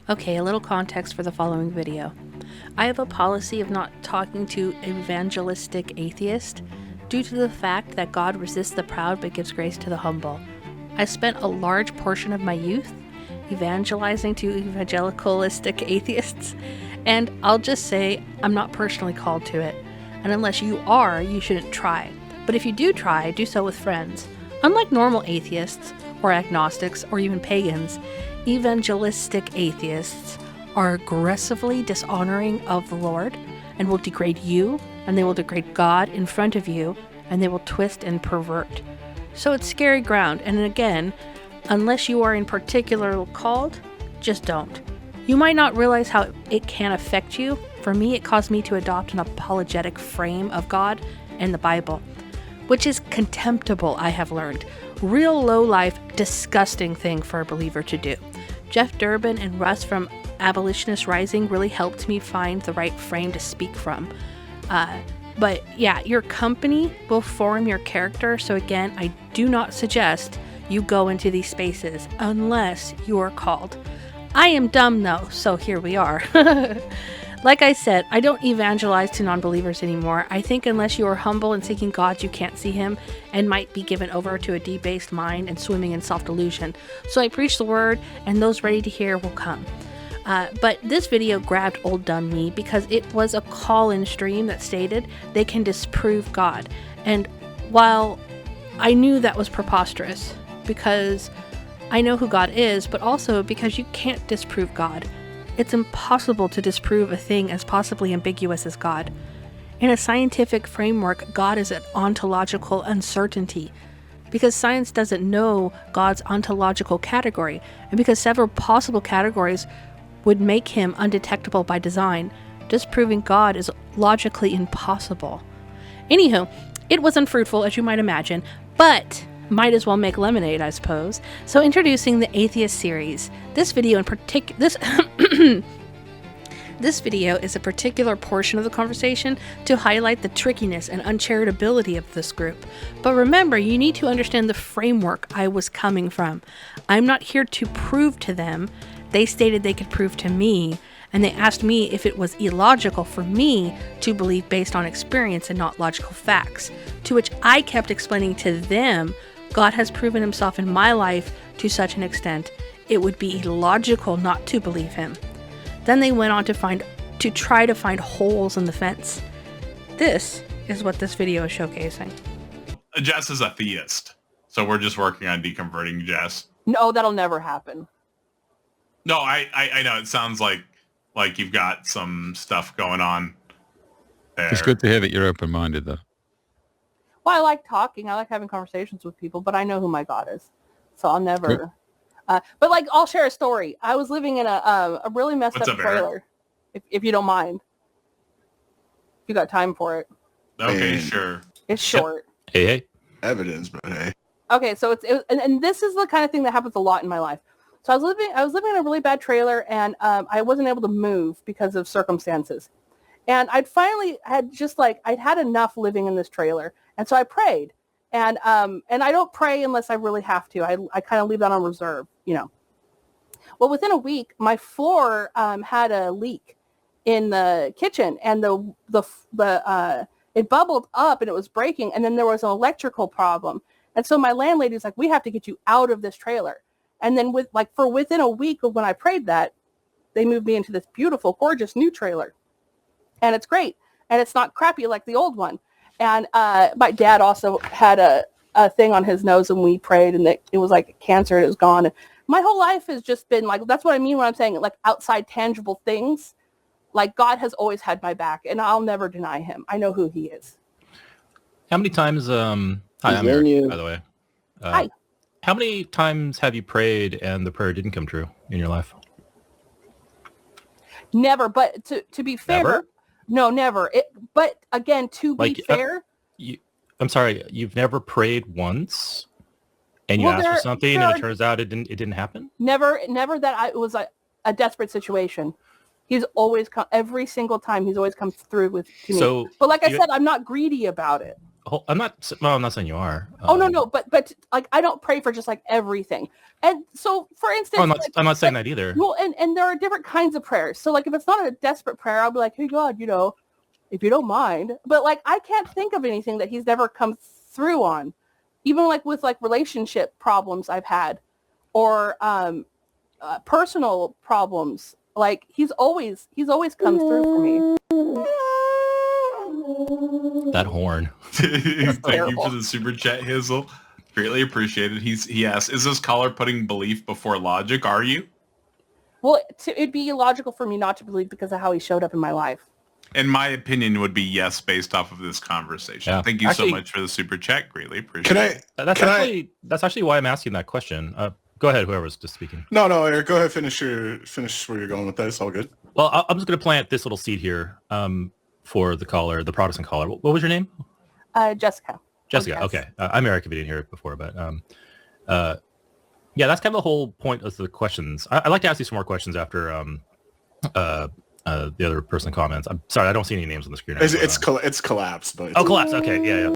Okay, a little context for the following video. I have a policy of not talking to evangelistic atheists due to the fact that God resists the proud but gives grace to the humble. I spent a large portion of my youth evangelizing to evangelicalistic atheists, and I'll just say I'm not personally called to it. And unless you are, you shouldn't try. But if you do try, do so with friends. Unlike normal atheists, or agnostics, or even pagans, evangelistic atheists are aggressively dishonoring of the Lord and will degrade you, and they will degrade God in front of you, and they will twist and pervert. So it's scary ground, and again, unless you are in particular called, just don't. You might not realize how it can affect you. For me, it caused me to adopt an apologetic frame of God and the Bible, which is contemptible, I have learned. Real low-life, disgusting thing for a believer to do. Jeff Durbin and Russ from Abolitionist Rising really helped me find the right frame to speak from. But yeah, your company will form your character, so again, I do not suggest you go into these spaces unless you are called. I am dumb though, so here we are. Like I said, I don't evangelize to non-believers anymore. I think unless you are humble and seeking God, you can't see Him and might be given over to a debased mind and swimming in self-delusion. So I preach the word, and those ready to hear will come. But this video grabbed old dumb me because it was a call-in stream that stated they can disprove God. And while I knew that was preposterous, because I know who God is, but also because you can't disprove God. It's impossible to disprove a thing as possibly ambiguous as God. In a scientific framework, God is an ontological uncertainty, because science doesn't know God's ontological category, and because several possible categories would make him undetectable by design. Disproving God is logically impossible. Anywho, it was unfruitful, as you might imagine, but might as well make lemonade, I suppose. So introducing the Atheist series. This video in particular, this video is a particular portion of the conversation to highlight the trickiness and uncharitability of this group. But remember, you need to understand the framework I was coming from. I'm not here to prove to them. They stated they could prove to me, and they asked me if it was illogical for me to believe based on experience and not logical facts, to which I kept explaining to them God has proven himself in my life to such an extent, it would be illogical not to believe him. Then they went on to try to find holes in the fence. This is what this video is showcasing. Jess is a theist, so we're just working on deconverting Jess. No, that'll never happen. No, I know it sounds like you've got some stuff going on there. It's good to hear that you're open-minded, though. Well, I like talking. I like having conversations with people, but I know who my God is, so I'll never. But like, I'll share a story. I was living in a really messed up trailer, if you don't mind. If you got time for it. Okay, sure. It's short. Hey. Evidence, but hey. Okay, so and this is the kind of thing that happens a lot in my life. So I was living in a really bad trailer, and I wasn't able to move because of circumstances. And I'd had enough living in this trailer. And so I prayed. And I don't pray unless I really have to. I kind of leave that on reserve, you know. Well, within a week, my floor had a leak in the kitchen, and it bubbled up and it was breaking, and then there was an electrical problem. And so my landlady was like, "We have to get you out of this trailer." And then within a week of when I prayed that, they moved me into this beautiful, gorgeous new trailer. And it's great. And it's not crappy like the old one. And my dad also had a thing on his nose, and we prayed, and it was like cancer, and it was gone. And my whole life has just been like, that's what I mean when I'm saying like outside tangible things. Like God has always had my back, and I'll never deny him. I know who he is. How many times, hi, I'm Eric, by the way. Hi. How many times have you prayed and the prayer didn't come true in your life? Never, but to be fair, Never? No, never. But again, to be fair, I'm sorry, you've never prayed once, and you asked for something, and it turns out it didn't happen. Never that it was a desperate situation. He's always come every single time. He's always come through to me. But like I said, I'm not greedy about it. I'm not. Well, I'm not saying you are. Oh no, but like I don't pray for just like everything. And so, for instance, I'm not saying that either. Well, and there are different kinds of prayers. So like if it's not a desperate prayer, I'll be like, hey God, if you don't mind. But like I can't think of anything that he's never come through on, even like with like relationship problems I've had, or personal problems. Like he's always come through for me. That horn. Thank you for the super chat, Hizzle. Greatly appreciated. He asks, is this caller putting belief before logic? Are you? Well, it'd be illogical for me not to believe because of how he showed up in my life. In my opinion, would be yes, based off of this conversation. Yeah. Thank you so much for the super chat. Greatly appreciate it. That's actually why I'm asking that question. Go ahead, whoever's just speaking. No, Eric, go ahead. Finish where you're going with that. It's all good. Well, I'm just going to plant this little seed here for the caller, the Protestant caller. What was your name? Jessica. Jessica. Okay. I'm Eric. If you didn't hear it before, but yeah, that's kind of the whole point of the questions. I'd like to ask you some more questions after the other person comments. I'm sorry, I don't see any names on the screen. It's collapsed, but collapsed. Okay, yeah.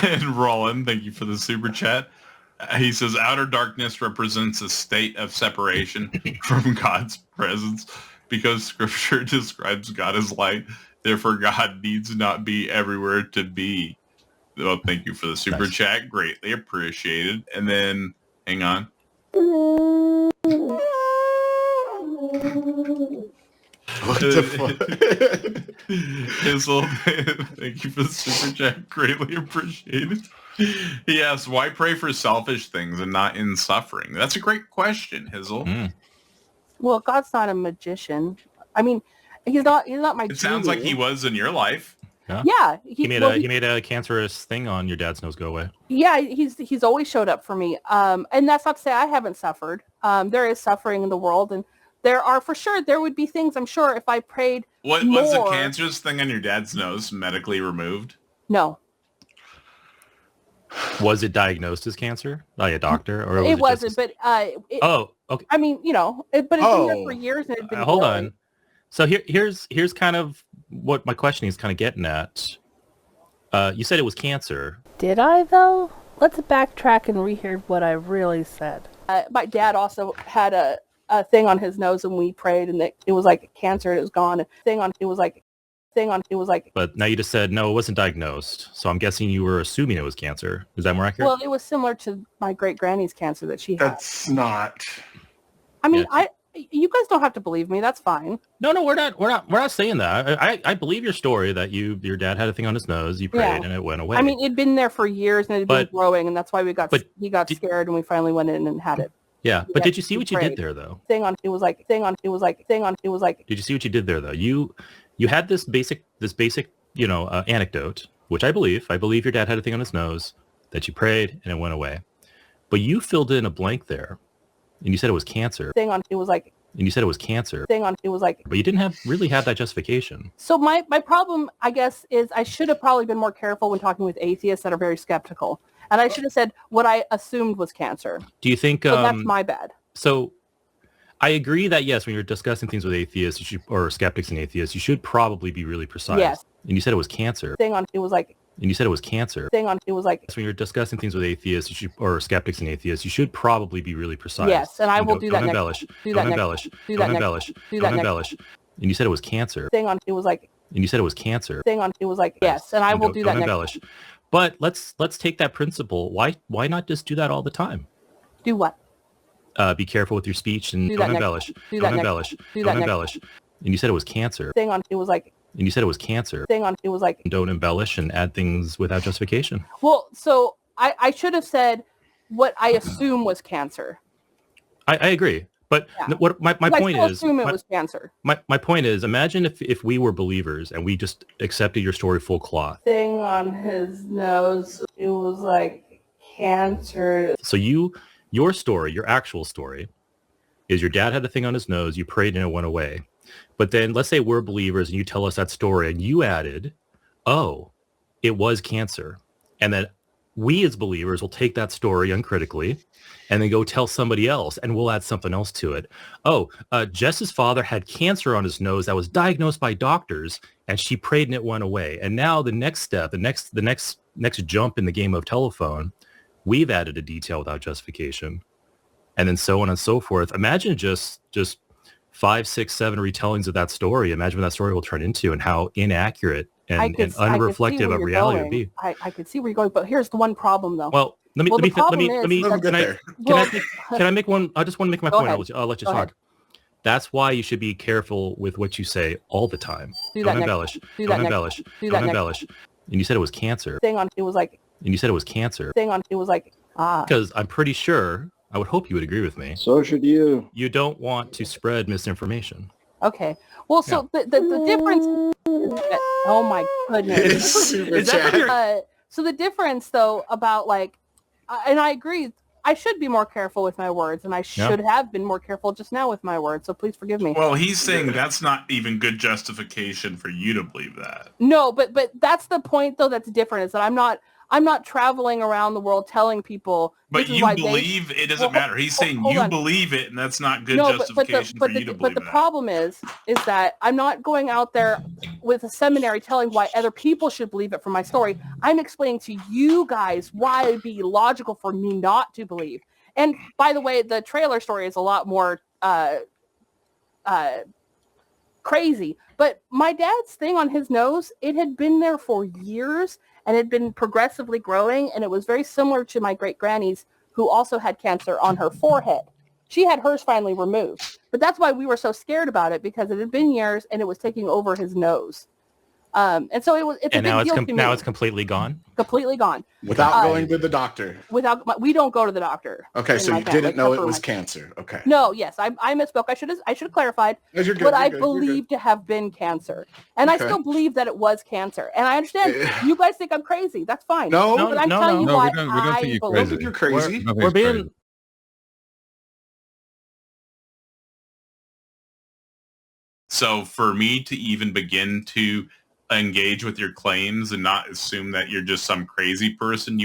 And Roland, thank you for the super chat. He says, outer darkness represents a state of separation from God's presence because Scripture describes God as light. Therefore, God needs not be everywhere to be. Well, thank you for the super chat. Greatly appreciated. And then, hang on. What the fuck? Hizzle, thank you for the super chat. Greatly appreciated. He asks, why pray for selfish things and not in suffering? That's a great question, Hizzle. Well, God's not a magician. I mean, he's not my It sounds like he was in your life. Yeah. He made a cancerous thing on your dad's nose go away. Yeah, he's always showed up for me. And that's not to say I haven't suffered. There is suffering in the world, and there would be things, I'm sure, if I prayed What was the cancerous thing on your dad's nose medically removed? No. Was it diagnosed as cancer by a doctor, or was it wasn't? But okay. I mean, but it's been there for years, and it's been hold on. So here's kind of what my questioning is kind of getting at. You said it was cancer. Did I though? Let's backtrack and rehear what I really said. My dad also had a thing on his nose, and we prayed, and it was like cancer, and it was gone. It was like. But now you just said no, it wasn't diagnosed. So I'm guessing you were assuming it was cancer. Is that more accurate? Well, it was similar to my great granny's cancer that she had. That's not. I mean, you guys don't have to believe me. That's fine. No, we're not saying that. I believe your story that your dad had a thing on his nose. You prayed and it went away. I mean, it'd been there for years and it'd been growing, and that's why he got scared, and we finally went in and had it. Yeah, but did you see what you did there though? Did you see what you did there though? You had this basic, anecdote, which I believe your dad had a thing on his nose, that you prayed and it went away. But you filled in a blank there, and you said it was cancer. And you said it was cancer. But you didn't really have that justification. So my problem, I guess, is I should have probably been more careful when talking with atheists that are very skeptical. And I should have said what I assumed was cancer. Do you think... So that's my bad. So I agree that, yes, when you're discussing things with atheists or skeptics and atheists, you should probably be really precise. Yes. And you said it was cancer. And you said it was cancer. When you're discussing things with atheists or skeptics and atheists, you should probably be really precise. Yes, and I will do that next. Don't embellish. Don't embellish. And you said it was cancer. And you said it was cancer. Yes, and I will do that next. Don't embellish. But let's take that principle. Why not just do that all the time? Do what? Be careful with your speech and don't embellish. Don't embellish. Don't embellish. And you said it was cancer. And you said it was cancer. Don't embellish and add things without justification. Well, so I should have said what I assume was cancer. I agree. But what my point is, assume it was cancer. My point is, imagine if we were believers and we just accepted your story full cloth. Thing on his nose, it was like cancer. So your story, your actual story, is your dad had a thing on his nose, you prayed and it went away. But then let's say we're believers and you tell us that story and you added, oh, it was cancer. And then we as believers will take that story uncritically and then go tell somebody else, and we'll add something else to it. Oh, Jess's father had cancer on his nose that was diagnosed by doctors, and she prayed and it went away. And now the next step, the next jump in the game of telephone, we've added a detail without justification, and then so on and so forth. Imagine just 5, 6, 7 retellings of that story. Imagine what that story will turn into, and how inaccurate and unreflective of reality it would be. I could see where you're going, but here's the one problem, though. Well, can I make one? I just want to make my point. I'll let you talk. That's why you should be careful with what you say all the time. Don't embellish. Don't embellish. Don't embellish. And you said it was cancer. And you said it was cancer. Because I'm pretty sure, I would hope you would agree with me. So should you. You don't want to spread misinformation. Okay. Well, so the difference is that, oh my goodness. So the difference, though, about and I agree, I should be more careful with my words, and I should have been more careful just now with my words, so please forgive me. Well, he's saying that's not even good justification for you to believe that. No, but that's the point, though, that's different, is that I'm not traveling around the world telling people. But you believe it doesn't matter. He's saying you believe it, and that's not good justification for you to believe But the problem is that I'm not going out there with a seminary telling why other people should believe it from my story. I'm explaining to you guys why it'd be logical for me not to believe. And by the way, the trailer story is a lot more crazy. But my dad's thing on his nose, it had been there for years, and had been progressively growing, and it was very similar to my great-granny's, who also had cancer on her forehead. She had hers finally removed. But that's why we were so scared about it, because it had been years, and it was taking over his nose. And so it's and a now big deal to me. now it's completely gone. Completely gone. Without going to the doctor. We don't go to the doctor. Okay, so you didn't know it was cancer. Okay. No, yes, I misspoke. I should have clarified. But I believe to have been cancer, and I still believe that it was cancer. And I understand you guys think I'm crazy. That's fine. No, but I'm telling you why we don't think you're I believe. crazy. You're crazy. We're being. So for me to even begin to engage with your claims and not assume that you're just some crazy person, you